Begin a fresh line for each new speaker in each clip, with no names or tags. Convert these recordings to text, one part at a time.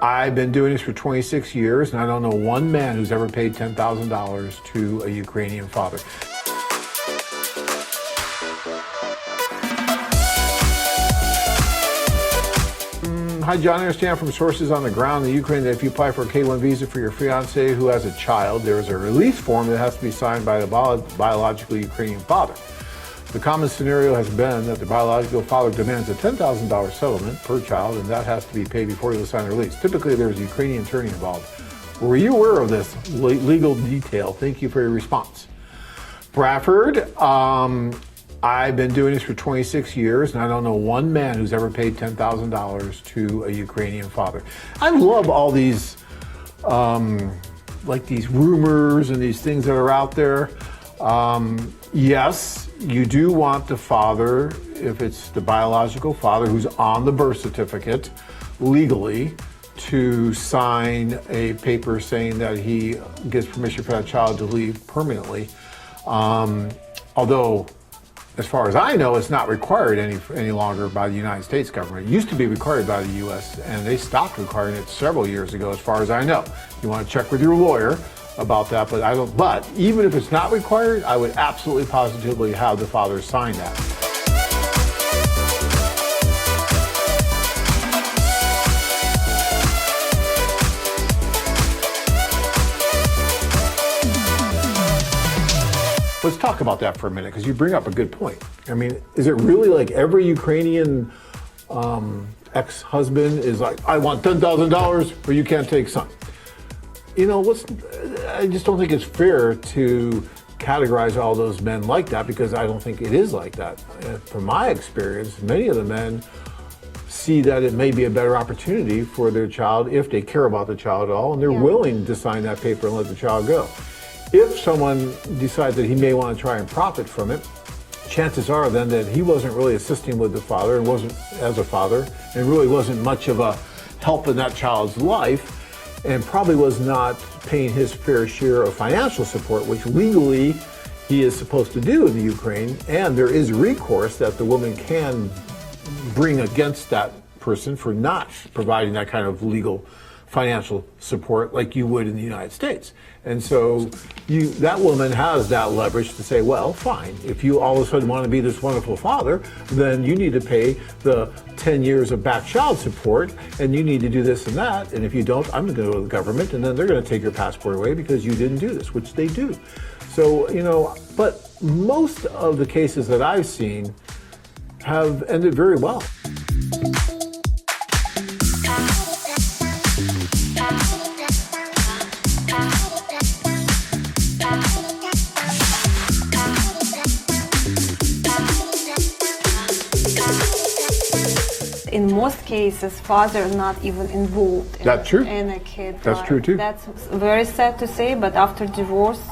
I've been doing this for 26 years, and I don't know one man who's ever paid $10,000 to a Ukrainian father. Hi, John. I understand from sources on the ground in Ukraine that if you apply for a K-1 visa for your fiancé who has a child, there is a release form that has to be signed by the biological Ukrainian father. The common scenario has been that the biological father demands a $10,000 settlement per child, and that has to be paid before he will sign the release. Typically, there's a Ukrainian attorney involved. Were you aware of this legal detail? Thank you for your response. Bradford, I've been doing this for 26 years, and I don't know one man who's ever paid $10,000 to a Ukrainian father. I love all these, like these rumors and these things that are out there. Yes, you do want the father, if it's the biological father who's on the birth certificate legally, to sign a paper saying that he gives permission for that child to leave permanently. Although, as far as I know, it's not required any longer by the United States government. It used to be required by the U.S., and they stopped requiring it several years ago, as far as I know. You want to check with your lawyer about that, but I don't. But even if it's not required, I would absolutely positively have the father sign that. Let's talk about that for a minute, because you bring up a good point. I mean, is it really like every Ukrainian ex-husband is like, I want $10,000 or you can't take son? You know, I just don't think it's fair to categorize all those men like that, because I don't think it is like that. From my experience, many of the men see that it may be a better opportunity for their child if they care about the child at all, and they're willing to sign that paper and let the child go. If someone decides that he may want to try and profit from it, chances are then that he wasn't really assisting with the father and wasn't as a father, and really wasn't much of a help in that child's life, and probably was not paying his fair share of financial support, which legally he is supposed to do in the Ukraine, and there is recourse that the woman can bring against that person for not providing that kind of legal financial support like you would in the United States. And so that woman has that leverage to say, well, fine, if you all of a sudden want to be this wonderful father, then you need to pay the 10 years of back child support, and you need to do this and that, and if you don't, I'm going to go to the government, and then they're going to take your passport away because you didn't do this, which they do. So, you know, but most of the cases that I've seen have ended very well.
In most cases, father is not even involved in a kid.
That's true too.
That's very sad to say, but after divorce,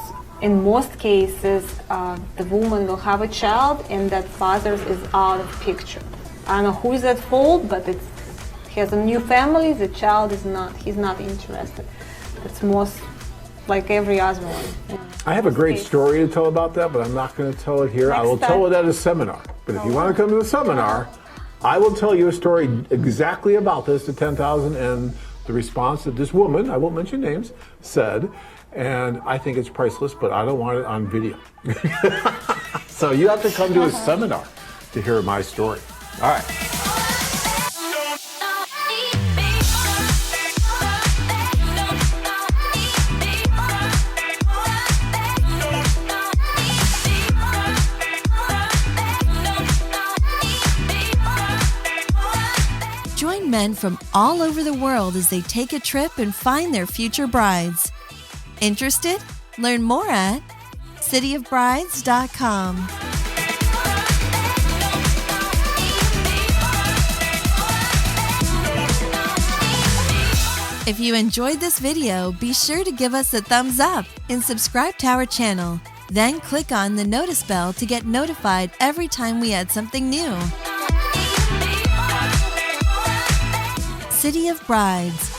in most cases, the woman will have a child and that father is out of picture. I don't know who is at fault, but he has a new family, the child he's not interested. It's most like every other one. Yeah.
I have a great story to tell about that, but I'm not going to tell it here. I will tell it at a seminar. But if you want to come to the seminar, I will tell you a story exactly about this, the 10,000, and the response that this woman, I won't mention names, said. And I think it's priceless, but I don't want it on video. So you have to come to a seminar to hear my story. All right.
Join men from all over the world as they take a trip and find their future brides. Interested? Learn more at cityofbrides.com. If you enjoyed this video, be sure to give us a thumbs up and subscribe to our channel. Then click on the notice bell to get notified every time we add something new. City of Brides.